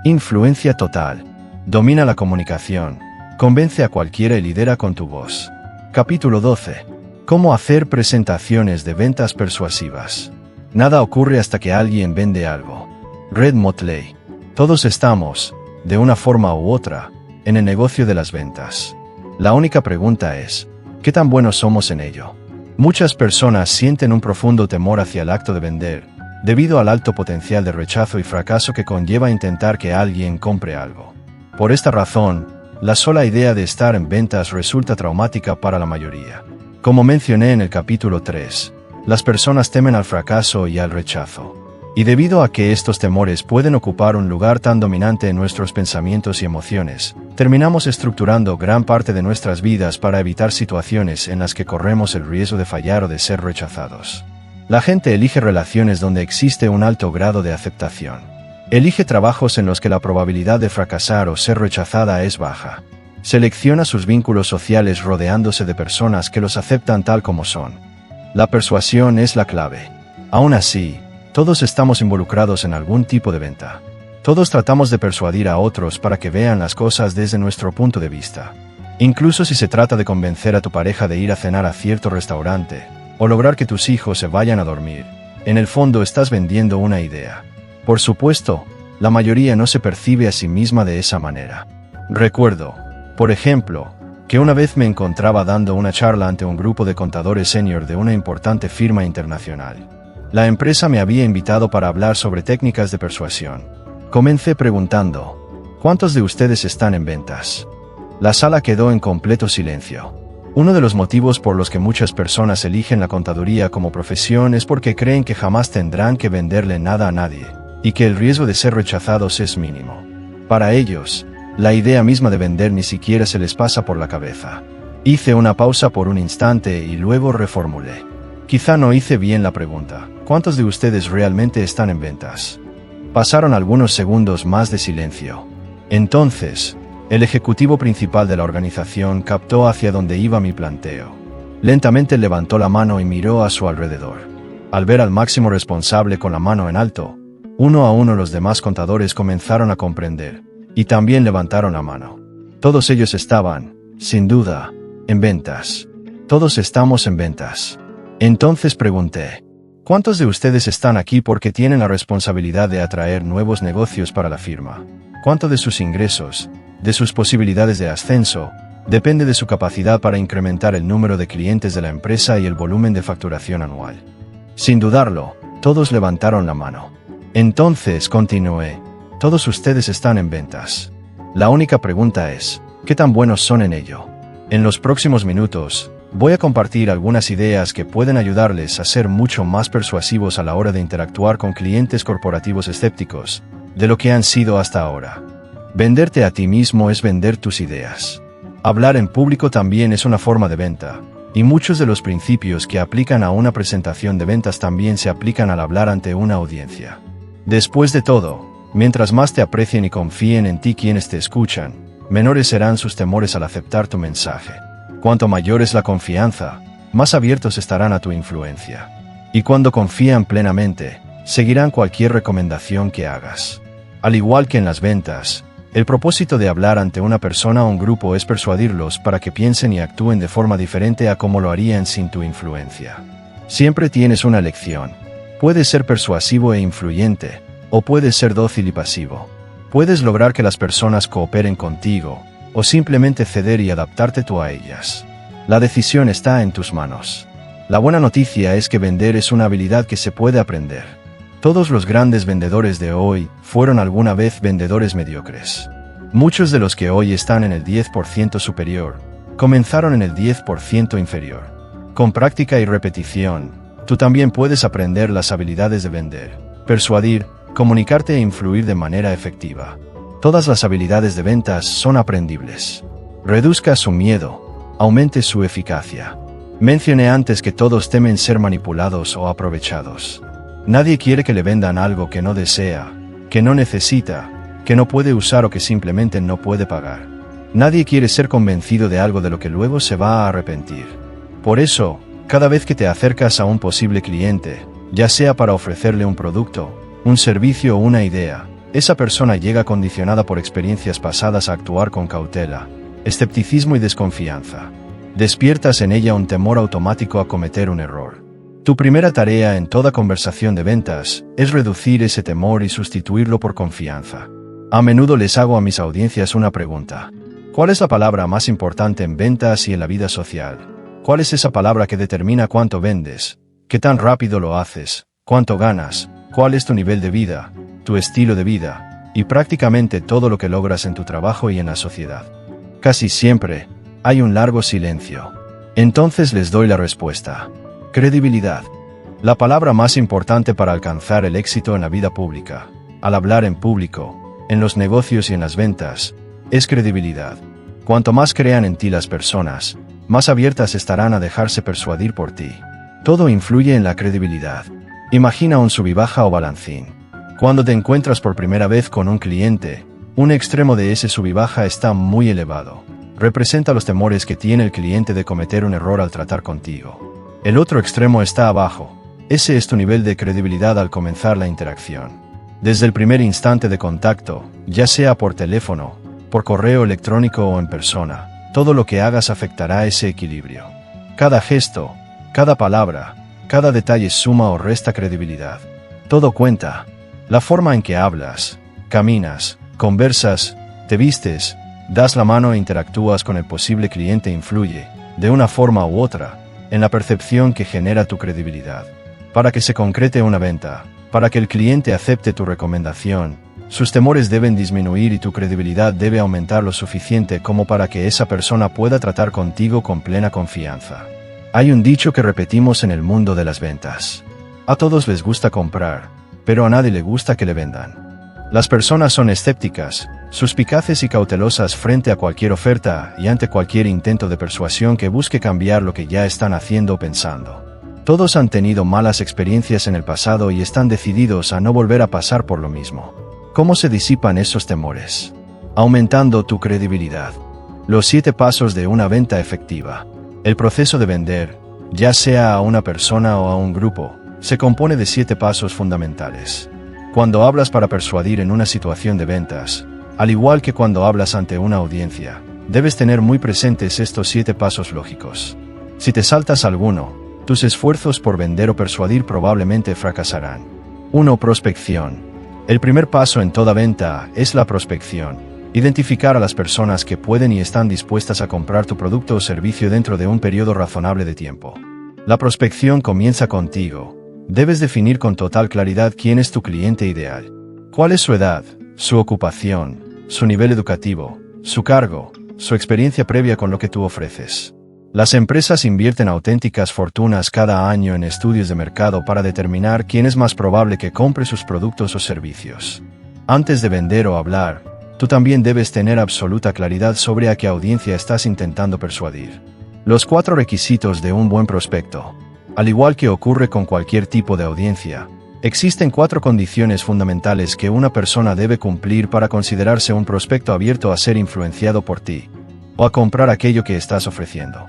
Influencia total. Domina la comunicación. Convence a cualquiera y lidera con tu voz. Capítulo 12. Cómo hacer presentaciones de ventas persuasivas. Nada ocurre hasta que alguien vende algo. Red Motley. Todos estamos, de una forma u otra, en el negocio de las ventas. La única pregunta es, ¿qué tan buenos somos en ello? Muchas personas sienten un profundo temor hacia el acto de vender, debido al alto potencial de rechazo y fracaso que conlleva intentar que alguien compre algo. Por esta razón, la sola idea de estar en ventas resulta traumática para la mayoría. Como mencioné en el capítulo 3, las personas temen al fracaso y al rechazo. Y debido a que estos temores pueden ocupar un lugar tan dominante en nuestros pensamientos y emociones, terminamos estructurando gran parte de nuestras vidas para evitar situaciones en las que corremos el riesgo de fallar o de ser rechazados. La gente elige relaciones donde existe un alto grado de aceptación. Elige trabajos en los que la probabilidad de fracasar o ser rechazada es baja. Selecciona sus vínculos sociales rodeándose de personas que los aceptan tal como son. La persuasión es la clave. Aún así, todos estamos involucrados en algún tipo de venta. Todos tratamos de persuadir a otros para que vean las cosas desde nuestro punto de vista. Incluso si se trata de convencer a tu pareja de ir a cenar a cierto restaurante, o lograr que tus hijos se vayan a dormir, en el fondo estás vendiendo una idea. Por supuesto, la mayoría no se percibe a sí misma de esa manera. Recuerdo, por ejemplo, que una vez me encontraba dando una charla ante un grupo de contadores senior de una importante firma internacional. La empresa me había invitado para hablar sobre técnicas de persuasión. Comencé preguntando, ¿cuántos de ustedes están en ventas? La sala quedó en completo silencio. Uno de los motivos por los que muchas personas eligen la contaduría como profesión es porque creen que jamás tendrán que venderle nada a nadie, y que el riesgo de ser rechazados es mínimo. Para ellos, la idea misma de vender ni siquiera se les pasa por la cabeza. Hice una pausa por un instante y luego reformulé. Quizá no hice bien la pregunta. ¿Cuántos de ustedes realmente están en ventas? Pasaron algunos segundos más de silencio. Entonces, el ejecutivo principal de la organización captó hacia dónde iba mi planteo. Lentamente levantó la mano y miró a su alrededor. Al ver al máximo responsable con la mano en alto, uno a uno los demás contadores comenzaron a comprender, y también levantaron la mano. Todos ellos estaban, sin duda, en ventas. Todos estamos en ventas. Entonces pregunté, ¿cuántos de ustedes están aquí porque tienen la responsabilidad de atraer nuevos negocios para la firma? ¿Cuánto de sus ingresos, de sus posibilidades de ascenso, depende de su capacidad para incrementar el número de clientes de la empresa y el volumen de facturación anual? Sin dudarlo, todos levantaron la mano. Entonces continué, todos ustedes están en ventas. La única pregunta es, ¿qué tan buenos son en ello? En los próximos minutos, voy a compartir algunas ideas que pueden ayudarles a ser mucho más persuasivos a la hora de interactuar con clientes corporativos escépticos, de lo que han sido hasta ahora. Venderte a ti mismo es vender tus ideas. Hablar en público también es una forma de venta, y muchos de los principios que aplican a una presentación de ventas también se aplican al hablar ante una audiencia. Después de todo, mientras más te aprecien y confíen en ti quienes te escuchan, menores serán sus temores al aceptar tu mensaje. Cuanto mayor es la confianza, más abiertos estarán a tu influencia. Y cuando confían plenamente, seguirán cualquier recomendación que hagas. Al igual que en las ventas, el propósito de hablar ante una persona o un grupo es persuadirlos para que piensen y actúen de forma diferente a como lo harían sin tu influencia. Siempre tienes una elección. Puedes ser persuasivo e influyente, o puedes ser dócil y pasivo. Puedes lograr que las personas cooperen contigo, o simplemente ceder y adaptarte tú a ellas. La decisión está en tus manos. La buena noticia es que vender es una habilidad que se puede aprender. Todos los grandes vendedores de hoy fueron alguna vez vendedores mediocres. Muchos de los que hoy están en el 10% superior, comenzaron en el 10% inferior. Con práctica y repetición, tú también puedes aprender las habilidades de vender, persuadir, comunicarte e influir de manera efectiva. Todas las habilidades de ventas son aprendibles. Reduzca su miedo, aumente su eficacia. Mencioné antes que todos temen ser manipulados o aprovechados. Nadie quiere que le vendan algo que no desea, que no necesita, que no puede usar o que simplemente no puede pagar. Nadie quiere ser convencido de algo de lo que luego se va a arrepentir. Por eso, cada vez que te acercas a un posible cliente, ya sea para ofrecerle un producto, un servicio o una idea, Esa persona llega condicionada por experiencias pasadas a actuar con cautela, escepticismo y desconfianza. Despiertas en ella un temor automático a cometer un error. Tu primera tarea en toda conversación de ventas es reducir ese temor y sustituirlo por confianza. A menudo les hago a mis audiencias una pregunta. ¿Cuál es la palabra más importante en ventas y en la vida social? ¿Cuál es esa palabra que determina cuánto vendes? ¿Qué tan rápido lo haces? ¿Cuánto ganas? ¿Cuál es tu nivel de vida? ¿Tu estilo de vida? Y prácticamente todo lo que logras en tu trabajo y en la sociedad. Casi siempre hay un largo silencio. Entonces les doy la respuesta. Credibilidad. La palabra más importante para alcanzar el éxito en la vida pública, al hablar en público, en los negocios y en las ventas, es credibilidad. Cuanto más crean en ti las personas, más abiertas estarán a dejarse persuadir por ti. Todo influye en la credibilidad. Imagina un sub-y-baja o balancín. Cuando te encuentras por primera vez con un cliente, un extremo de ese sub-y-baja está muy elevado. Representa los temores que tiene el cliente de cometer un error al tratar contigo. El otro extremo está abajo. Ese es tu nivel de credibilidad al comenzar la interacción. Desde el primer instante de contacto, ya sea por teléfono, por correo electrónico o en persona, todo lo que hagas afectará ese equilibrio. Cada gesto, cada palabra, cada detalle suma o resta credibilidad. Todo cuenta. La forma en que hablas, caminas, conversas, te vistes, das la mano e interactúas con el posible cliente influye, de una forma u otra, en la percepción que genera tu credibilidad. Para que se concrete una venta, para que el cliente acepte tu recomendación, sus temores deben disminuir y tu credibilidad debe aumentar lo suficiente como para que esa persona pueda tratar contigo con plena confianza. Hay un dicho que repetimos en el mundo de las ventas. A todos les gusta comprar, pero a nadie le gusta que le vendan. Las personas son escépticas, suspicaces y cautelosas frente a cualquier oferta y ante cualquier intento de persuasión que busque cambiar lo que ya están haciendo o pensando. Todos han tenido malas experiencias en el pasado y están decididos a no volver a pasar por lo mismo. ¿Cómo se disipan esos temores? Aumentando tu credibilidad. Los 7 pasos de una venta efectiva. El proceso de vender, ya sea a una persona o a un grupo, se compone de 7 pasos fundamentales. Cuando hablas para persuadir en una situación de ventas, al igual que cuando hablas ante una audiencia, debes tener muy presentes estos 7 pasos lógicos. Si te saltas alguno, tus esfuerzos por vender o persuadir probablemente fracasarán. 1. Prospección. El primer paso en toda venta es la prospección. Identificar a las personas que pueden y están dispuestas a comprar tu producto o servicio dentro de un periodo razonable de tiempo. La prospección comienza contigo. Debes definir con total claridad quién es tu cliente ideal. ¿Cuál es su edad, su ocupación, su nivel educativo, su cargo, su experiencia previa con lo que tú ofreces? Las empresas invierten auténticas fortunas cada año en estudios de mercado para determinar quién es más probable que compre sus productos o servicios. Antes de vender o hablar, tú también debes tener absoluta claridad sobre a qué audiencia estás intentando persuadir. Los 4 requisitos de un buen prospecto. Al igual que ocurre con cualquier tipo de audiencia, existen 4 condiciones fundamentales que una persona debe cumplir para considerarse un prospecto abierto a ser influenciado por ti, o a comprar aquello que estás ofreciendo.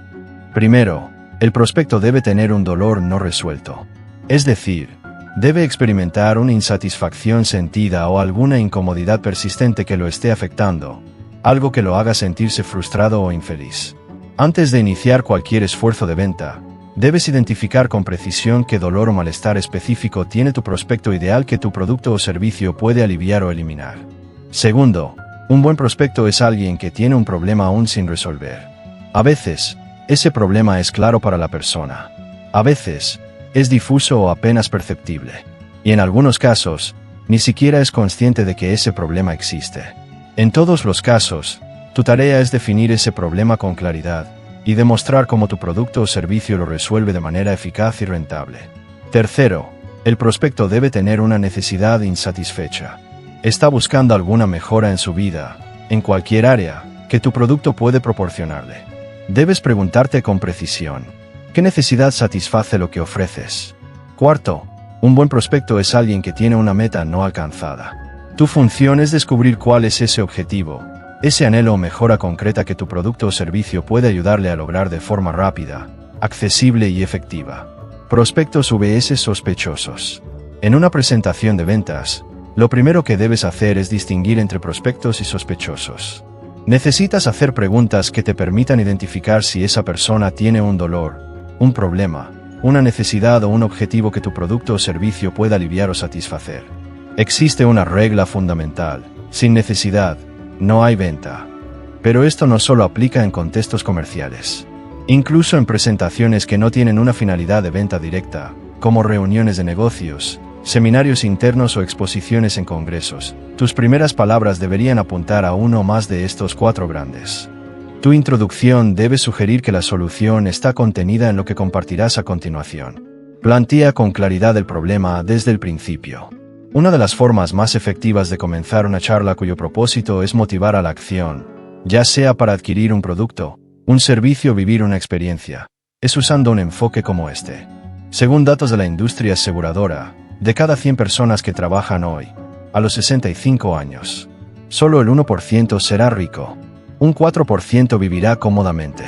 Primero, el prospecto debe tener un dolor no resuelto. Es decir, debe experimentar una insatisfacción sentida o alguna incomodidad persistente que lo esté afectando, algo que lo haga sentirse frustrado o infeliz. Antes de iniciar cualquier esfuerzo de venta, debes identificar con precisión qué dolor o malestar específico tiene tu prospecto ideal que tu producto o servicio puede aliviar o eliminar. Segundo, un buen prospecto es alguien que tiene un problema aún sin resolver. A veces, ese problema es claro para la persona. A veces, es difuso o apenas perceptible. Y en algunos casos, ni siquiera es consciente de que ese problema existe. En todos los casos, tu tarea es definir ese problema con claridad y demostrar cómo tu producto o servicio lo resuelve de manera eficaz y rentable. Tercero, el prospecto debe tener una necesidad insatisfecha. Está buscando alguna mejora en su vida, en cualquier área, que tu producto puede proporcionarle. Debes preguntarte con precisión, ¿qué necesidad satisface lo que ofreces? Cuarto, un buen prospecto es alguien que tiene una meta no alcanzada. Tu función es descubrir cuál es ese objetivo, ese anhelo o mejora concreta que tu producto o servicio puede ayudarle a lograr de forma rápida, accesible y efectiva. Prospectos vs sospechosos. En una presentación de ventas, Lo primero que debes hacer es distinguir entre prospectos y sospechosos. Necesitas hacer preguntas que te permitan identificar si esa persona tiene un dolor, un problema, una necesidad o un objetivo que tu producto o servicio pueda aliviar o satisfacer. Existe una regla fundamental: sin necesidad, no hay venta. Pero esto no solo aplica en contextos comerciales. Incluso en presentaciones que no tienen una finalidad de venta directa, como reuniones de negocios, seminarios internos o exposiciones en congresos, tus primeras palabras deberían apuntar a uno o más de estos 4 grandes. Tu introducción debe sugerir que la solución está contenida en lo que compartirás a continuación. Plantea con claridad el problema desde el principio. Una de las formas más efectivas de comenzar una charla cuyo propósito es motivar a la acción, ya sea para adquirir un producto, un servicio o vivir una experiencia, es usando un enfoque como este. Según datos de la industria aseguradora, de cada 100 personas que trabajan hoy, a los 65 años, solo el 1% será rico, un 4% vivirá cómodamente,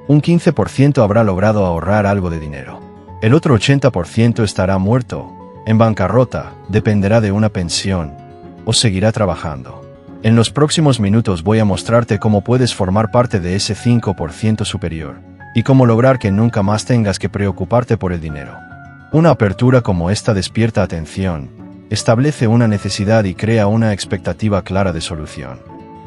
un 15% habrá logrado ahorrar algo de dinero, el otro 80% estará muerto, en bancarrota, dependerá de una pensión, o seguirá trabajando. En los próximos minutos voy a mostrarte cómo puedes formar parte de ese 5% superior, y cómo lograr que nunca más tengas que preocuparte por el dinero. Una apertura como esta despierta atención, establece una necesidad y crea una expectativa clara de solución.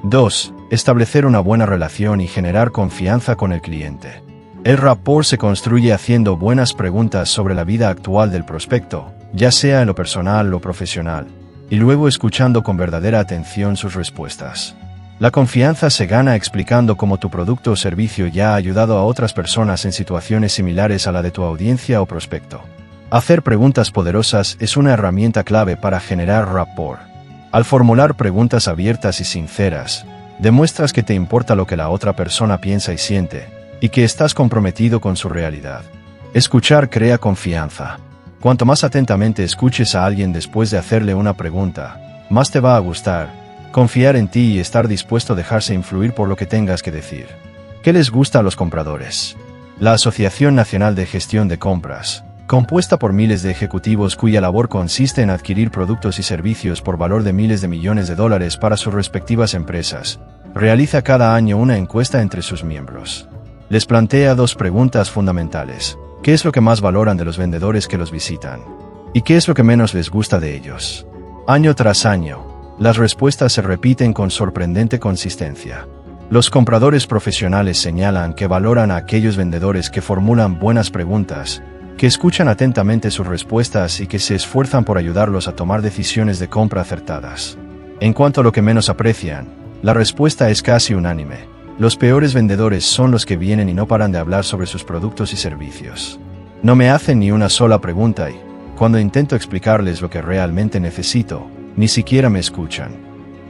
2. Establecer una buena relación y generar confianza con el cliente. El rapport se construye haciendo buenas preguntas sobre la vida actual del prospecto, ya sea en lo personal o profesional, y luego escuchando con verdadera atención sus respuestas. La confianza se gana explicando cómo tu producto o servicio ya ha ayudado a otras personas en situaciones similares a la de tu audiencia o prospecto. Hacer preguntas poderosas es una herramienta clave para generar rapport. Al formular preguntas abiertas y sinceras, demuestras que te importa lo que la otra persona piensa y siente, y que estás comprometido con su realidad. Escuchar crea confianza. Cuanto más atentamente escuches a alguien después de hacerle una pregunta, más te va a gustar, confiar en ti y estar dispuesto a dejarse influir por lo que tengas que decir. ¿Qué les gusta a los compradores? La Asociación Nacional de Gestión de Compras, compuesta por miles de ejecutivos cuya labor consiste en adquirir productos y servicios por valor de miles de millones de dólares para sus respectivas empresas, realiza cada año una encuesta entre sus miembros. Les plantea 2 preguntas fundamentales. ¿Qué es lo que más valoran de los vendedores que los visitan? ¿Y qué es lo que menos les gusta de ellos? Año tras año, las respuestas se repiten con sorprendente consistencia. Los compradores profesionales señalan que valoran a aquellos vendedores que formulan buenas preguntas, que escuchan atentamente sus respuestas y que se esfuerzan por ayudarlos a tomar decisiones de compra acertadas. En cuanto a lo que menos aprecian, la respuesta es casi unánime. Los peores vendedores son los que vienen y no paran de hablar sobre sus productos y servicios. No me hacen ni una sola pregunta y, cuando intento explicarles lo que realmente necesito, ni siquiera me escuchan.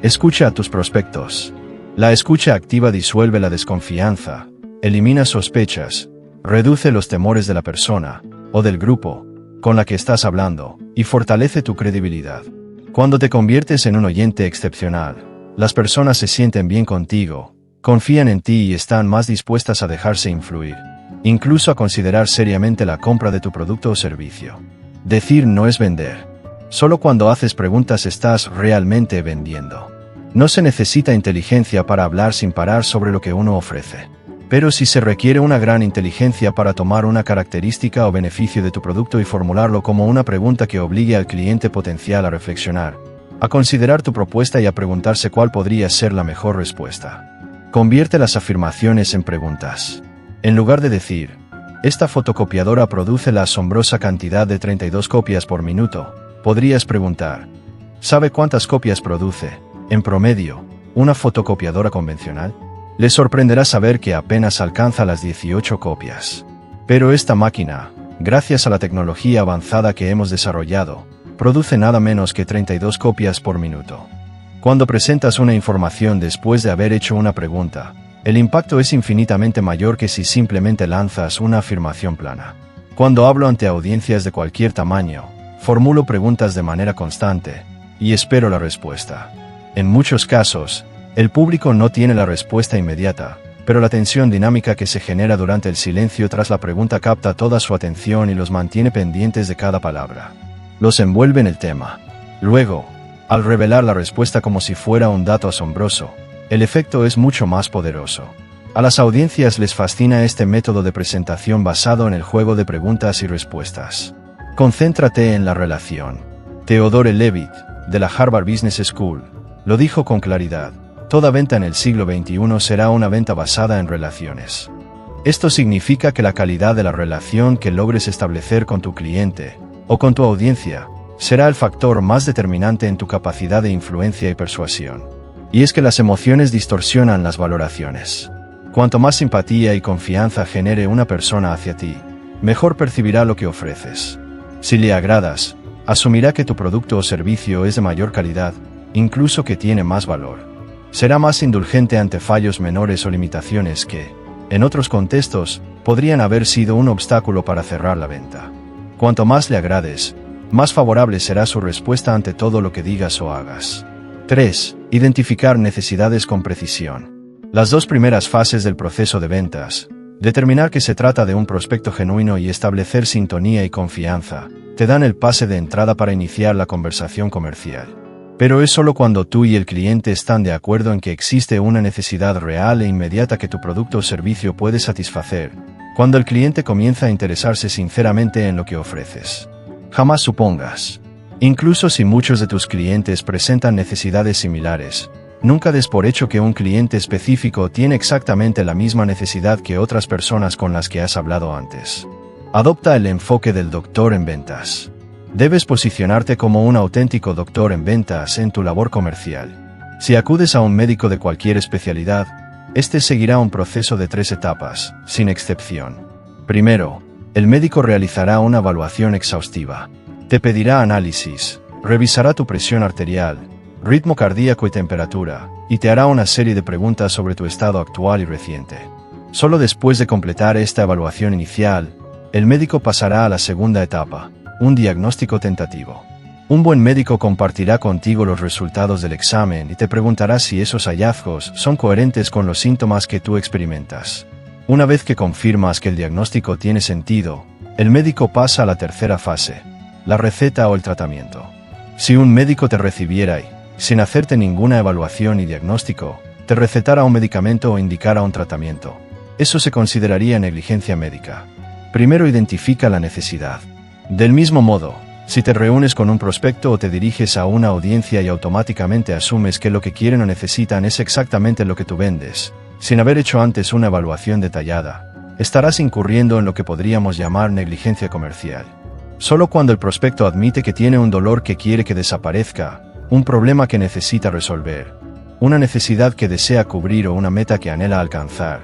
Escucha a tus prospectos. La escucha activa disuelve la desconfianza, elimina sospechas, reduce los temores de la persona, o del grupo, con la que estás hablando, y fortalece tu credibilidad. Cuando te conviertes en un oyente excepcional, las personas se sienten bien contigo, confían en ti y están más dispuestas a dejarse influir, incluso a considerar seriamente la compra de tu producto o servicio. Decir no es vender. Solo cuando haces preguntas estás realmente vendiendo. No se necesita inteligencia para hablar sin parar sobre lo que uno ofrece. Pero sí se requiere una gran inteligencia para tomar una característica o beneficio de tu producto y formularlo como una pregunta que obligue al cliente potencial a reflexionar, a considerar tu propuesta y a preguntarse cuál podría ser la mejor respuesta. Convierte las afirmaciones en preguntas. En lugar de decir, esta fotocopiadora produce la asombrosa cantidad de 32 copias por minuto, podrías preguntar, ¿sabe cuántas copias produce, en promedio, una fotocopiadora convencional? Les sorprenderá saber que apenas alcanza las 18 copias. Pero esta máquina, gracias a la tecnología avanzada que hemos desarrollado, produce nada menos que 32 copias por minuto. Cuando presentas una información después de haber hecho una pregunta, el impacto es infinitamente mayor que si simplemente lanzas una afirmación plana. Cuando hablo ante audiencias de cualquier tamaño, formulo preguntas de manera constante, y espero la respuesta. En muchos casos, el público no tiene la respuesta inmediata, pero la tensión dinámica que se genera durante el silencio tras la pregunta capta toda su atención y los mantiene pendientes de cada palabra. Los envuelve en el tema. Luego, Al revelar la respuesta como si fuera un dato asombroso, el efecto es mucho más poderoso. A las audiencias les fascina este método de presentación basado en el juego de preguntas y respuestas. Concéntrate en la relación. Theodore Levitt, de la Harvard Business School, lo dijo con claridad: toda venta en el siglo XXI será una venta basada en relaciones. Esto significa que la calidad de la relación que logres establecer con tu cliente, o con tu audiencia, será el factor más determinante en tu capacidad de influencia y persuasión. Y es que las emociones distorsionan las valoraciones. Cuanto más simpatía y confianza genere una persona hacia ti, mejor percibirá lo que ofreces. Si le agradas, asumirá que tu producto o servicio es de mayor calidad, incluso que tiene más valor. Será más indulgente ante fallos menores o limitaciones que, en otros contextos, podrían haber sido un obstáculo para cerrar la venta. Cuanto más le agrades, más favorable será su respuesta ante todo lo que digas o hagas. 3. Identificar necesidades con precisión. Las dos primeras fases del proceso de ventas, determinar que se trata de un prospecto genuino y establecer sintonía y confianza, te dan el pase de entrada para iniciar la conversación comercial. Pero es solo cuando tú y el cliente están de acuerdo en que existe una necesidad real e inmediata que tu producto o servicio puede satisfacer, cuando el cliente comienza a interesarse sinceramente en lo que ofreces. Jamás supongas. Incluso si muchos de tus clientes presentan necesidades similares, nunca des por hecho que un cliente específico tiene exactamente la misma necesidad que otras personas con las que has hablado antes. Adopta el enfoque del doctor en ventas. Debes posicionarte como un auténtico doctor en ventas en tu labor comercial. Si acudes a un médico de cualquier especialidad, este seguirá un proceso de 3 etapas, sin excepción. Primero, el médico realizará una evaluación exhaustiva. Te pedirá análisis, revisará tu presión arterial, ritmo cardíaco y temperatura, y te hará una serie de preguntas sobre tu estado actual y reciente. Solo después de completar esta evaluación inicial, el médico pasará a la segunda etapa, un diagnóstico tentativo. Un buen médico compartirá contigo los resultados del examen y te preguntará si esos hallazgos son coherentes con los síntomas que tú experimentas. Una vez que confirmas que el diagnóstico tiene sentido, el médico pasa a la tercera fase, la receta o el tratamiento. Si un médico te recibiera y, sin hacerte ninguna evaluación y diagnóstico, te recetara un medicamento o indicara un tratamiento, eso se consideraría negligencia médica. Primero identifica la necesidad. Del mismo modo, si te reúnes con un prospecto o te diriges a una audiencia y automáticamente asumes que lo que quieren o necesitan es exactamente lo que tú vendes, sin haber hecho antes una evaluación detallada, estarás incurriendo en lo que podríamos llamar negligencia comercial. Solo cuando el prospecto admite que tiene un dolor que quiere que desaparezca, un problema que necesita resolver, una necesidad que desea cubrir o una meta que anhela alcanzar,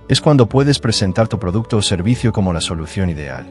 es cuando puedes presentar tu producto o servicio como la solución ideal.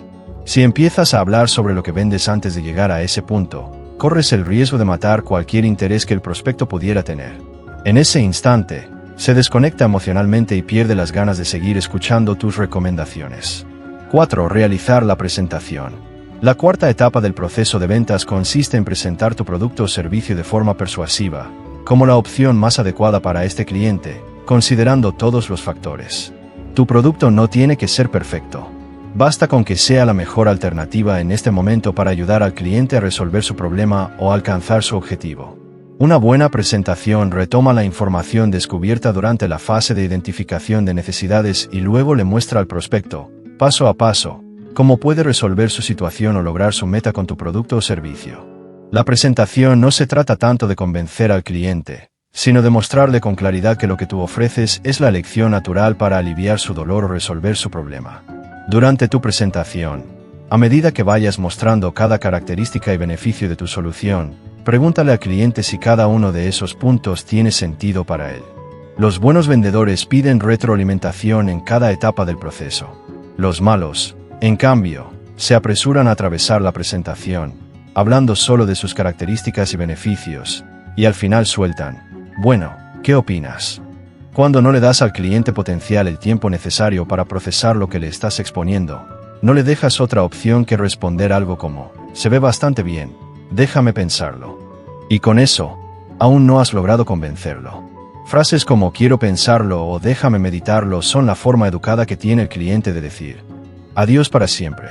Si empiezas a hablar sobre lo que vendes antes de llegar a ese punto, corres el riesgo de matar cualquier interés que el prospecto pudiera tener. En ese instante, se desconecta emocionalmente y pierde las ganas de seguir escuchando tus recomendaciones. 4. Realizar la presentación. La cuarta etapa del proceso de ventas consiste en presentar tu producto o servicio de forma persuasiva, como la opción más adecuada para este cliente, considerando todos los factores. Tu producto no tiene que ser perfecto. Basta con que sea la mejor alternativa en este momento para ayudar al cliente a resolver su problema o alcanzar su objetivo. Una buena presentación retoma la información descubierta durante la fase de identificación de necesidades y luego le muestra al prospecto, paso a paso, cómo puede resolver su situación o lograr su meta con tu producto o servicio. La presentación no se trata tanto de convencer al cliente, sino de mostrarle con claridad que lo que tú ofreces es la elección natural para aliviar su dolor o resolver su problema. Durante tu presentación, a medida que vayas mostrando cada característica y beneficio de tu solución, pregúntale al cliente si cada uno de esos puntos tiene sentido para él. Los buenos vendedores piden retroalimentación en cada etapa del proceso. Los malos, en cambio, se apresuran a atravesar la presentación, hablando solo de sus características y beneficios, y al final sueltan: bueno, ¿qué opinas? Cuando no le das al cliente potencial el tiempo necesario para procesar lo que le estás exponiendo, no le dejas otra opción que responder algo como: se ve bastante bien, déjame pensarlo. Y con eso, aún no has logrado convencerlo. Frases como quiero pensarlo o déjame meditarlo son la forma educada que tiene el cliente de decir adiós para siempre.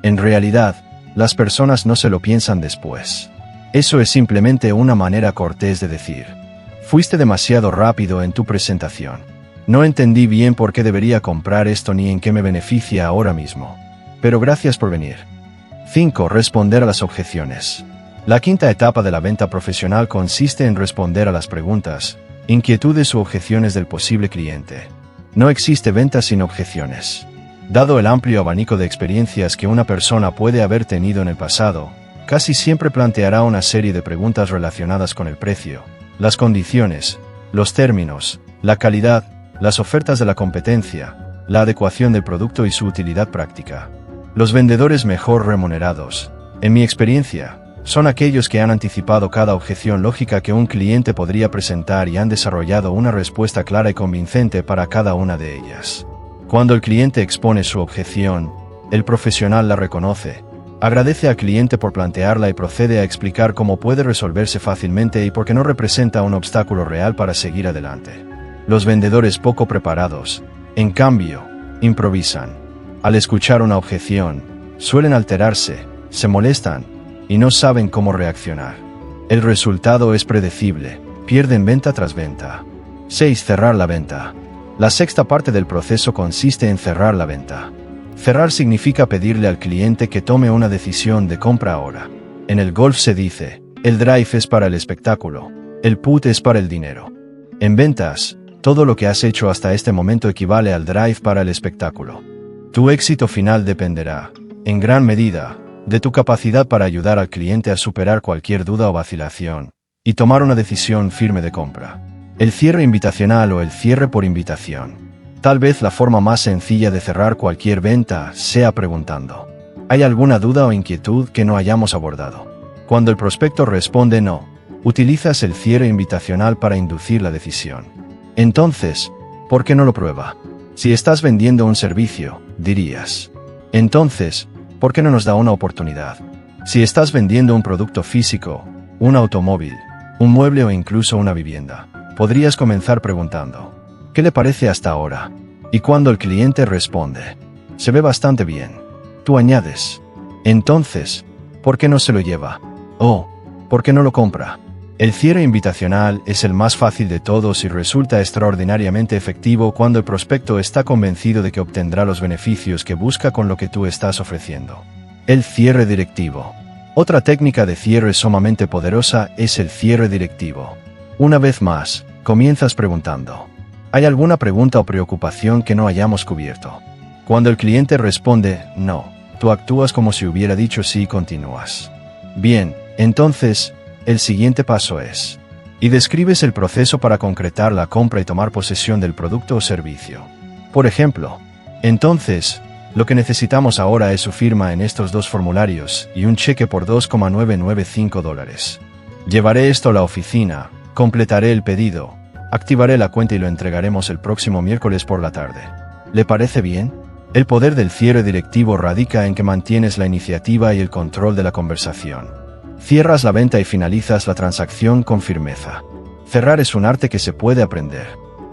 En realidad, las personas no se lo piensan después. Eso es simplemente una manera cortés de decir: fuiste demasiado rápido en tu presentación. No entendí bien por qué debería comprar esto ni en qué me beneficia ahora mismo. Pero gracias por venir. 5. Responder a las objeciones. La quinta etapa de la venta profesional consiste en responder a las preguntas, inquietudes u objeciones del posible cliente. No existe venta sin objeciones. Dado el amplio abanico de experiencias que una persona puede haber tenido en el pasado, casi siempre planteará una serie de preguntas relacionadas con el precio, las condiciones, los términos, la calidad, las ofertas de la competencia, la adecuación del producto y su utilidad práctica. Los vendedores mejor remunerados, en mi experiencia, son aquellos que han anticipado cada objeción lógica que un cliente podría presentar y han desarrollado una respuesta clara y convincente para cada una de ellas. Cuando el cliente expone su objeción, el profesional la reconoce, agradece al cliente por plantearla y procede a explicar cómo puede resolverse fácilmente y por qué no representa un obstáculo real para seguir adelante. Los vendedores poco preparados, en cambio, improvisan. Al escuchar una objeción, suelen alterarse, se molestan y no saben cómo reaccionar. El resultado es predecible, pierden venta tras venta. 6. Cerrar la venta. La sexta parte del proceso consiste en cerrar la venta. Cerrar significa pedirle al cliente que tome una decisión de compra ahora. En el golf se dice: el drive es para el espectáculo, el put es para el dinero. En ventas, todo lo que has hecho hasta este momento equivale al drive para el espectáculo. Tu éxito final dependerá, en gran medida, de tu capacidad para ayudar al cliente a superar cualquier duda o vacilación, y tomar una decisión firme de compra. El cierre invitacional o el cierre por invitación. Tal vez la forma más sencilla de cerrar cualquier venta sea preguntando: ¿hay alguna duda o inquietud que no hayamos abordado? Cuando el prospecto responde no, utilizas el cierre invitacional para inducir la decisión. Entonces, ¿por qué no lo prueba? Si estás vendiendo un servicio, dirías: entonces, ¿por qué no nos da una oportunidad? Si estás vendiendo un producto físico, un automóvil, un mueble o incluso una vivienda, podrías comenzar preguntando: ¿qué le parece hasta ahora? Y cuando el cliente responde: se ve bastante bien, tú añades: entonces, ¿por qué no se lo lleva? O, ¿por qué no lo compra? El cierre invitacional es el más fácil de todos y resulta extraordinariamente efectivo cuando el prospecto está convencido de que obtendrá los beneficios que busca con lo que tú estás ofreciendo. El cierre directivo. Otra técnica de cierre sumamente poderosa es el cierre directivo. Una vez más, comienzas preguntando: ¿hay alguna pregunta o preocupación que no hayamos cubierto? Cuando el cliente responde no, tú actúas como si hubiera dicho sí y continúas. Bien, entonces, el siguiente paso es: y describes el proceso para concretar la compra y tomar posesión del producto o servicio. Por ejemplo: entonces, lo que necesitamos ahora es su firma en estos 2 formularios y un cheque por $2,995. Llevaré esto a la oficina, completaré el pedido, activaré la cuenta y lo entregaremos el próximo miércoles por la tarde. ¿Le parece bien? El poder del cierre directivo radica en que mantienes la iniciativa y el control de la conversación. Cierras la venta y finalizas la transacción con firmeza. Cerrar es un arte que se puede aprender.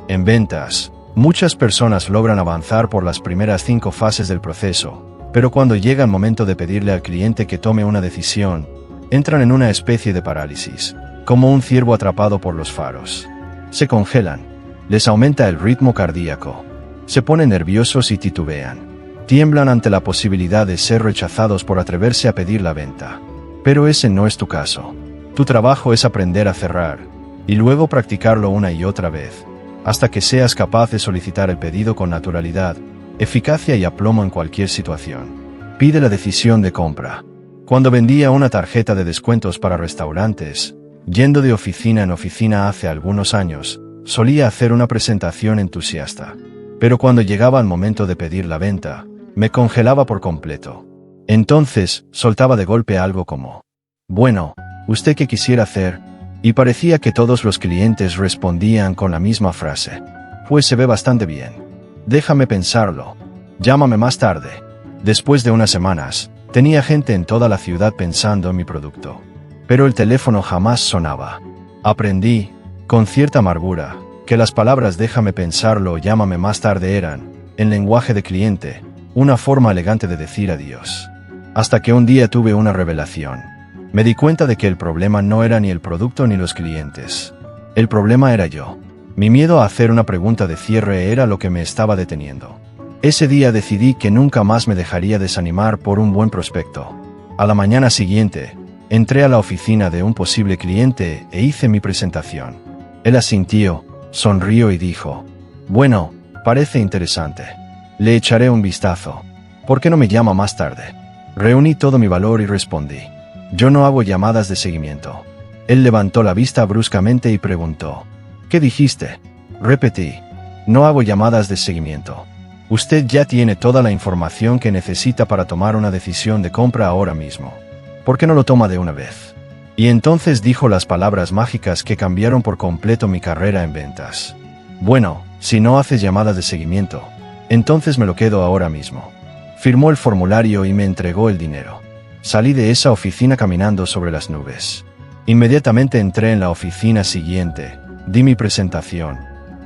En ventas, muchas personas logran avanzar por las primeras 5 fases del proceso, pero cuando llega el momento de pedirle al cliente que tome una decisión, entran en una especie de parálisis, como un ciervo atrapado por los faros. Se congelan, les aumenta el ritmo cardíaco, se ponen nerviosos y titubean. Tiemblan ante la posibilidad de ser rechazados por atreverse a pedir la venta. Pero ese no es tu caso. Tu trabajo es aprender a cerrar, y luego practicarlo una y otra vez, hasta que seas capaz de solicitar el pedido con naturalidad, eficacia y aplomo en cualquier situación. Pide la decisión de compra. Cuando vendía una tarjeta de descuentos para restaurantes, yendo de oficina en oficina hace algunos años, solía hacer una presentación entusiasta. Pero cuando llegaba el momento de pedir la venta, me congelaba por completo. Entonces, soltaba de golpe algo como: bueno, ¿usted qué quisiera hacer? Y parecía que todos los clientes respondían con la misma frase: pues se ve bastante bien. Déjame pensarlo. Llámame más tarde. Después de unas semanas, tenía gente en toda la ciudad pensando en mi producto. Pero el teléfono jamás sonaba. Aprendí, con cierta amargura, que las palabras déjame pensarlo o llámame más tarde eran, en lenguaje de cliente, una forma elegante de decir adiós. Hasta que un día tuve una revelación. Me di cuenta de que el problema no era ni el producto ni los clientes. El problema era yo. Mi miedo a hacer una pregunta de cierre era lo que me estaba deteniendo. Ese día decidí que nunca más me dejaría desanimar por un buen prospecto. A la mañana siguiente, entré a la oficina de un posible cliente e hice mi presentación. Él asintió, sonrió y dijo: «Bueno, parece interesante. Le echaré un vistazo. ¿Por qué no me llama más tarde?» Reuní todo mi valor y respondí: «Yo no hago llamadas de seguimiento». Él levantó la vista bruscamente y preguntó: «¿Qué dijiste?». Repetí: «No hago llamadas de seguimiento». «Usted ya tiene toda la información que necesita para tomar una decisión de compra ahora mismo. ¿Por qué no lo toma de una vez?». Y entonces dijo las palabras mágicas que cambiaron por completo mi carrera en ventas: «Bueno, si no haces llamadas de seguimiento, entonces me lo quedo ahora mismo». Firmó el formulario y me entregó el dinero. Salí de esa oficina caminando sobre las nubes. Inmediatamente entré en la oficina siguiente, di mi presentación,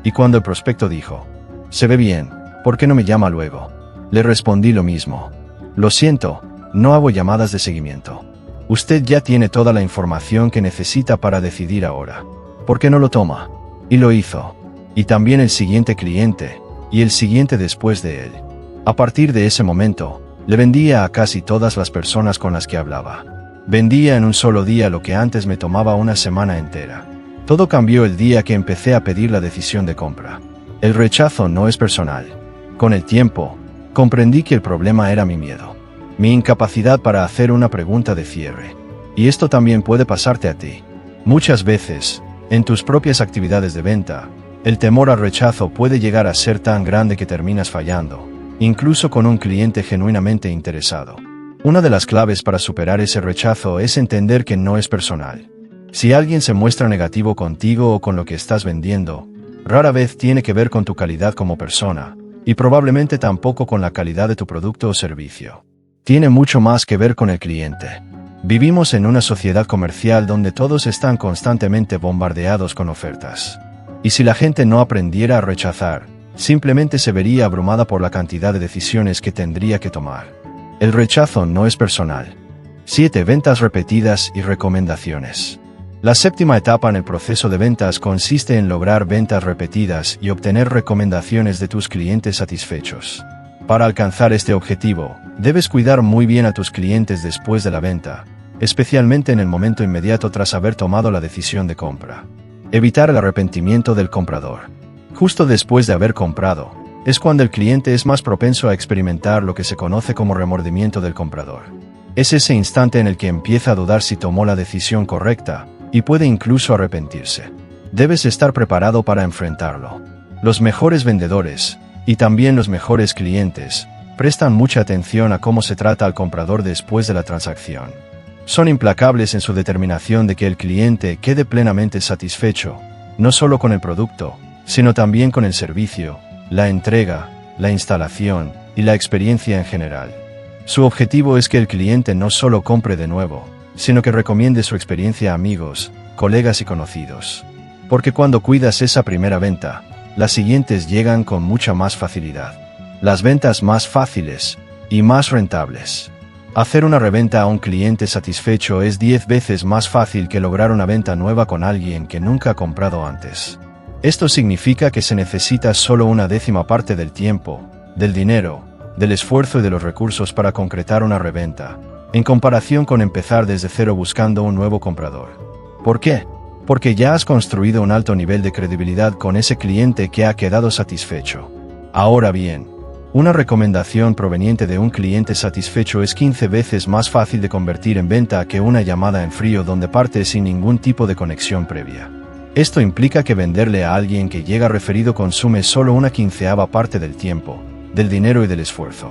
y cuando el prospecto dijo: «Se ve bien, ¿por qué no me llama luego?», le respondí lo mismo: «Lo siento, no hago llamadas de seguimiento. Usted ya tiene toda la información que necesita para decidir ahora. ¿Por qué no lo toma?». Y lo hizo. Y también el siguiente cliente, y el siguiente después de él. A partir de ese momento, le vendía a casi todas las personas con las que hablaba. Vendía en un solo día lo que antes me tomaba una semana entera. Todo cambió el día que empecé a pedir la decisión de compra. El rechazo no es personal. Con el tiempo, comprendí que el problema era mi miedo. Mi incapacidad para hacer una pregunta de cierre. Y esto también puede pasarte a ti. Muchas veces, en tus propias actividades de venta, el temor al rechazo puede llegar a ser tan grande que terminas fallando, incluso con un cliente genuinamente interesado. Una de las claves para superar ese rechazo es entender que no es personal. Si alguien se muestra negativo contigo o con lo que estás vendiendo, rara vez tiene que ver con tu calidad como persona, y probablemente tampoco con la calidad de tu producto o servicio. Tiene mucho más que ver con el cliente. Vivimos en una sociedad comercial donde todos están constantemente bombardeados con ofertas. Y si la gente no aprendiera a rechazar, simplemente se vería abrumada por la cantidad de decisiones que tendría que tomar. El rechazo no es personal. 7 ventas repetidas y recomendaciones. La séptima etapa en el proceso de ventas consiste en lograr ventas repetidas y obtener recomendaciones de tus clientes satisfechos. Para alcanzar este objetivo, debes cuidar muy bien a tus clientes después de la venta, especialmente en el momento inmediato tras haber tomado la decisión de compra. Evitar el arrepentimiento del comprador. Justo después de haber comprado, es cuando el cliente es más propenso a experimentar lo que se conoce como remordimiento del comprador. Es ese instante en el que empieza a dudar si tomó la decisión correcta, y puede incluso arrepentirse. Debes estar preparado para enfrentarlo. Los mejores vendedores, y también los mejores clientes, prestan mucha atención a cómo se trata al comprador después de la transacción. Son implacables en su determinación de que el cliente quede plenamente satisfecho, no solo con el producto, sino también con el servicio, la entrega, la instalación y la experiencia en general. Su objetivo es que el cliente no solo compre de nuevo, sino que recomiende su experiencia a amigos, colegas y conocidos. Porque cuando cuidas esa primera venta, las siguientes llegan con mucha más facilidad. Las ventas más fáciles y más rentables. Hacer una reventa a un cliente satisfecho es 10 veces más fácil que lograr una venta nueva con alguien que nunca ha comprado antes. Esto significa que se necesita solo una décima parte del tiempo, del dinero, del esfuerzo y de los recursos para concretar una reventa, en comparación con empezar desde cero buscando un nuevo comprador. ¿Por qué? Porque ya has construido un alto nivel de credibilidad con ese cliente que ha quedado satisfecho. Ahora bien, una recomendación proveniente de un cliente satisfecho es 15 veces más fácil de convertir en venta que una llamada en frío donde parte sin ningún tipo de conexión previa. Esto implica que venderle a alguien que llega referido consume solo una 1/15 parte del tiempo, del dinero y del esfuerzo.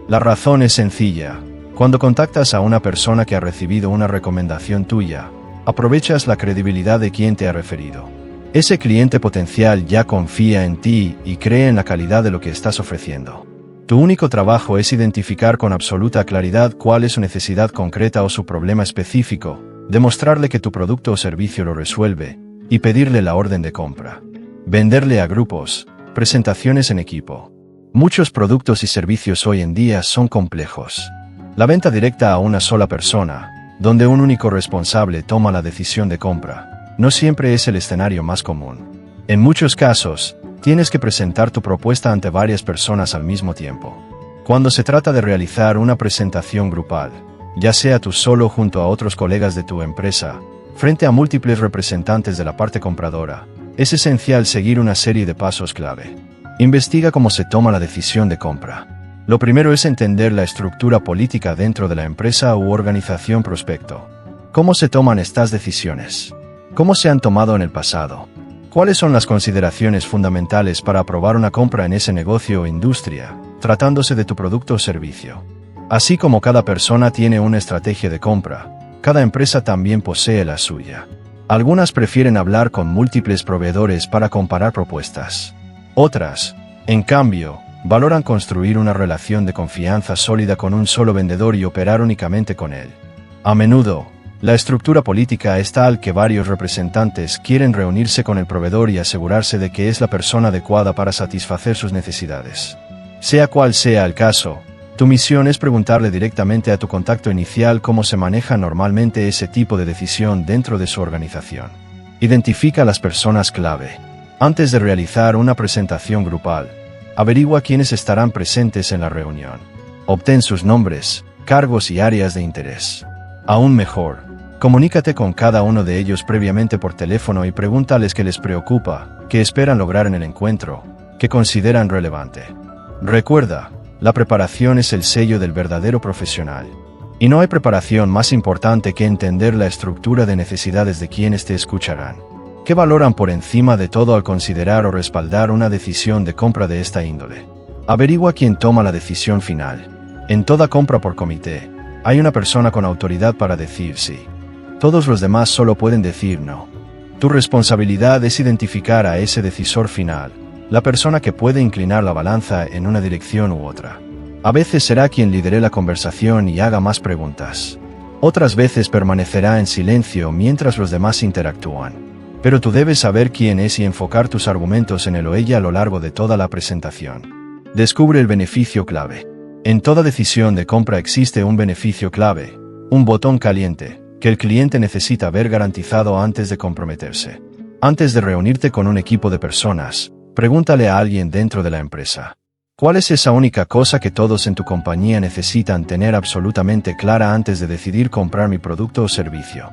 La razón es sencilla. Cuando contactas a una persona que ha recibido una recomendación tuya, aprovechas la credibilidad de quien te ha referido. Ese cliente potencial ya confía en ti y cree en la calidad de lo que estás ofreciendo. Tu único trabajo es identificar con absoluta claridad cuál es su necesidad concreta o su problema específico, demostrarle que tu producto o servicio lo resuelve, y pedirle la orden de compra. Venderle a grupos, presentaciones en equipo. Muchos productos y servicios hoy en día son complejos. La venta directa a una sola persona, donde un único responsable toma la decisión de compra, no siempre es el escenario más común. En muchos casos, tienes que presentar tu propuesta ante varias personas al mismo tiempo. Cuando se trata de realizar una presentación grupal, ya sea tú solo junto a otros colegas de tu empresa, frente a múltiples representantes de la parte compradora, es esencial seguir una serie de pasos clave. Investiga cómo se toma la decisión de compra. Lo primero es entender la estructura política dentro de la empresa u organización prospecto. ¿Cómo se toman estas decisiones? ¿Cómo se han tomado en el pasado? ¿Cuáles son las consideraciones fundamentales para aprobar una compra en ese negocio o industria, tratándose de tu producto o servicio? Así como cada persona tiene una estrategia de compra, cada empresa también posee la suya. Algunas prefieren hablar con múltiples proveedores para comparar propuestas. Otras, en cambio, valoran construir una relación de confianza sólida con un solo vendedor y operar únicamente con él. A menudo, la estructura política es tal que varios representantes quieren reunirse con el proveedor y asegurarse de que es la persona adecuada para satisfacer sus necesidades. Sea cual sea el caso, tu misión es preguntarle directamente a tu contacto inicial cómo se maneja normalmente ese tipo de decisión dentro de su organización. Identifica a las personas clave. Antes de realizar una presentación grupal, averigua quiénes estarán presentes en la reunión. Obtén sus nombres, cargos y áreas de interés. Aún mejor, comunícate con cada uno de ellos previamente por teléfono y pregúntales qué les preocupa, qué esperan lograr en el encuentro, qué consideran relevante. Recuerda, la preparación es el sello del verdadero profesional. Y no hay preparación más importante que entender la estructura de necesidades de quienes te escucharán. ¿Qué valoran por encima de todo al considerar o respaldar una decisión de compra de esta índole? Averigua quién toma la decisión final. En toda compra por comité, hay una persona con autoridad para decir sí. Todos los demás solo pueden decir no. Tu responsabilidad es identificar a ese decisor final, la persona que puede inclinar la balanza en una dirección u otra. A veces será quien lidere la conversación y haga más preguntas. Otras veces permanecerá en silencio mientras los demás interactúan. Pero tú debes saber quién es y enfocar tus argumentos en él o ella a lo largo de toda la presentación. Descubre el beneficio clave. En toda decisión de compra existe un beneficio clave, un botón caliente, que el cliente necesita ver garantizado antes de comprometerse. Antes de reunirte con un equipo de personas, pregúntale a alguien dentro de la empresa. ¿Cuál es esa única cosa que todos en tu compañía necesitan tener absolutamente clara antes de decidir comprar mi producto o servicio?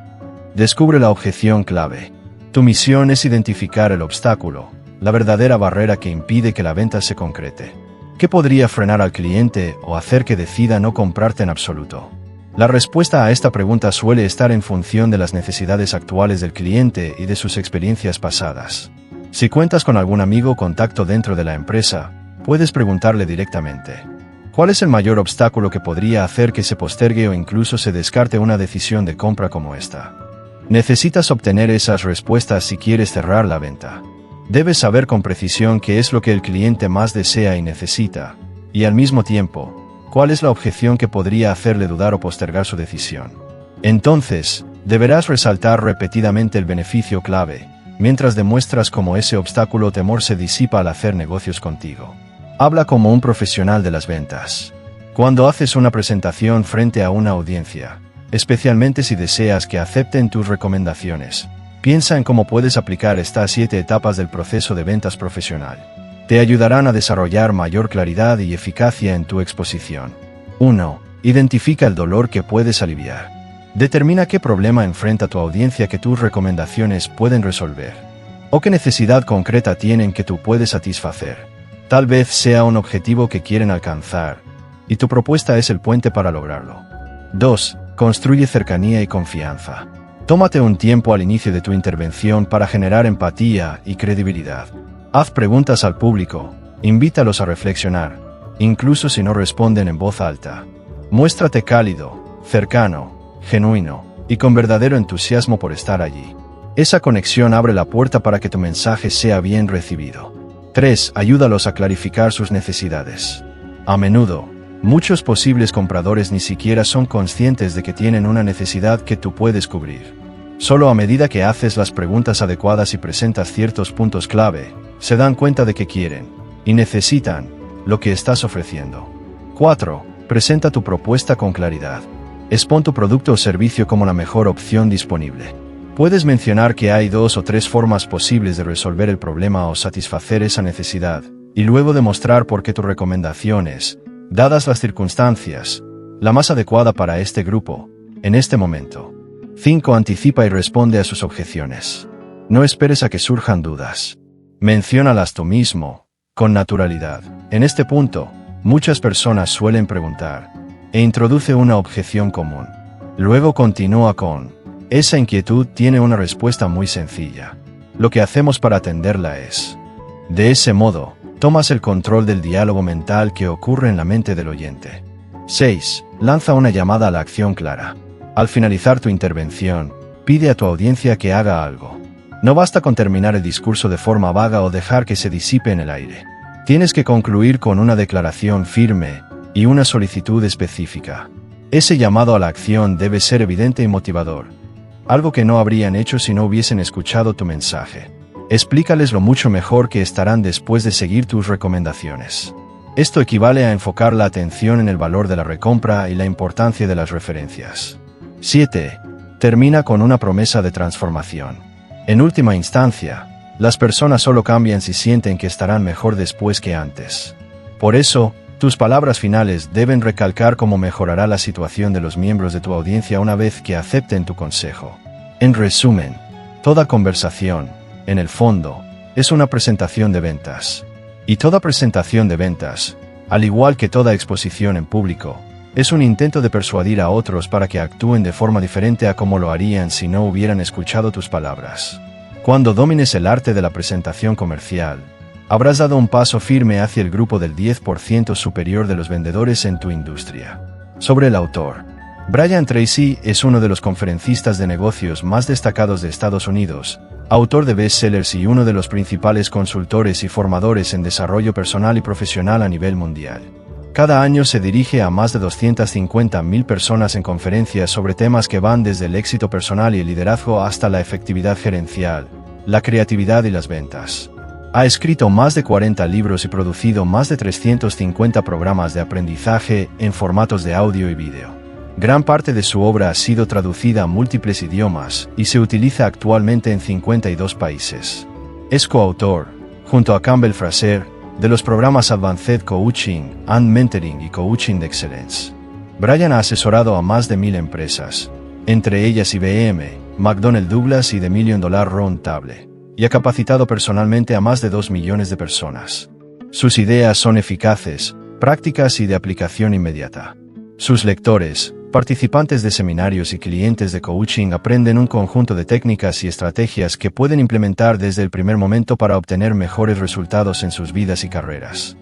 Descubre la objeción clave. Tu misión es identificar el obstáculo, la verdadera barrera que impide que la venta se concrete. ¿Qué podría frenar al cliente o hacer que decida no comprarte en absoluto? La respuesta a esta pregunta suele estar en función de las necesidades actuales del cliente y de sus experiencias pasadas. Si cuentas con algún amigo o contacto dentro de la empresa, puedes preguntarle directamente. ¿Cuál es el mayor obstáculo que podría hacer que se postergue o incluso se descarte una decisión de compra como esta? Necesitas obtener esas respuestas si quieres cerrar la venta. Debes saber con precisión qué es lo que el cliente más desea y necesita, y al mismo tiempo, cuál es la objeción que podría hacerle dudar o postergar su decisión. Entonces, deberás resaltar repetidamente el beneficio clave, mientras demuestras cómo ese obstáculo o temor se disipa al hacer negocios contigo. Habla como un profesional de las ventas. Cuando haces una presentación frente a una audiencia, especialmente si deseas que acepten tus recomendaciones, piensa en cómo puedes aplicar estas 7 etapas del proceso de ventas profesional. Te ayudarán a desarrollar mayor claridad y eficacia en tu exposición. 1. Identifica el dolor que puedes aliviar. Determina qué problema enfrenta tu audiencia que tus recomendaciones pueden resolver. O qué necesidad concreta tienen que tú puedes satisfacer. Tal vez sea un objetivo que quieren alcanzar, y tu propuesta es el puente para lograrlo. 2. Construye cercanía y confianza. Tómate un tiempo al inicio de tu intervención para generar empatía y credibilidad. Haz preguntas al público, invítalos a reflexionar, incluso si no responden en voz alta. Muéstrate cálido, cercano, genuino, y con verdadero entusiasmo por estar allí. Esa conexión abre la puerta para que tu mensaje sea bien recibido. 3. Ayúdalos a clarificar sus necesidades. A menudo, muchos posibles compradores ni siquiera son conscientes de que tienen una necesidad que tú puedes cubrir. Solo a medida que haces las preguntas adecuadas y presentas ciertos puntos clave, se dan cuenta de que quieren, y necesitan, lo que estás ofreciendo. 4. Presenta tu propuesta con claridad. Expon tu producto o servicio como la mejor opción disponible. Puedes mencionar que hay 2 o 3 formas posibles de resolver el problema o satisfacer esa necesidad, y luego demostrar por qué tu recomendación es, dadas las circunstancias, la más adecuada para este grupo, en este momento. 5. Anticipa y responde a sus objeciones. No esperes a que surjan dudas. Menciónalas tú mismo, con naturalidad. En este punto, muchas personas suelen preguntar, e introduce una objeción común. Luego continúa con, esa inquietud tiene una respuesta muy sencilla. Lo que hacemos para atenderla es. De ese modo, tomas el control del diálogo mental que ocurre en la mente del oyente. 6. Lanza una llamada a la acción clara. Al finalizar tu intervención, pide a tu audiencia que haga algo. No basta con terminar el discurso de forma vaga o dejar que se disipe en el aire. Tienes que concluir con una declaración firme y una solicitud específica. Ese llamado a la acción debe ser evidente y motivador. Algo que no habrían hecho si no hubiesen escuchado tu mensaje. Explícales lo mucho mejor que estarán después de seguir tus recomendaciones. Esto equivale a enfocar la atención en el valor de la recompra y la importancia de las referencias. 7. Termina con una promesa de transformación. En última instancia, las personas solo cambian si sienten que estarán mejor después que antes. Por eso, tus palabras finales deben recalcar cómo mejorará la situación de los miembros de tu audiencia una vez que acepten tu consejo. En resumen, toda conversación, en el fondo, es una presentación de ventas. Y toda presentación de ventas, al igual que toda exposición en público, es un intento de persuadir a otros para que actúen de forma diferente a como lo harían si no hubieran escuchado tus palabras. Cuando domines el arte de la presentación comercial, habrás dado un paso firme hacia el grupo del 10% superior de los vendedores en tu industria. Sobre el autor. Brian Tracy es uno de los conferencistas de negocios más destacados de Estados Unidos, autor de bestsellers y uno de los principales consultores y formadores en desarrollo personal y profesional a nivel mundial. Cada año se dirige a más de 250.000 personas en conferencias sobre temas que van desde el éxito personal y el liderazgo hasta la efectividad gerencial, la creatividad y las ventas. Ha escrito más de 40 libros y producido más de 350 programas de aprendizaje en formatos de audio y vídeo. Gran parte de su obra ha sido traducida a múltiples idiomas y se utiliza actualmente en 52 países. Es coautor, junto a Campbell Fraser, de los programas Advanced Coaching and Mentoring y Coaching de Excellence. Brian ha asesorado a más de 1,000 empresas, entre ellas IBM, McDonnell Douglas y The $1 Million Round Table, y ha capacitado personalmente a más de 2 millones de personas. Sus ideas son eficaces, prácticas y de aplicación inmediata. Sus lectores, participantes de seminarios y clientes de coaching aprenden un conjunto de técnicas y estrategias que pueden implementar desde el primer momento para obtener mejores resultados en sus vidas y carreras.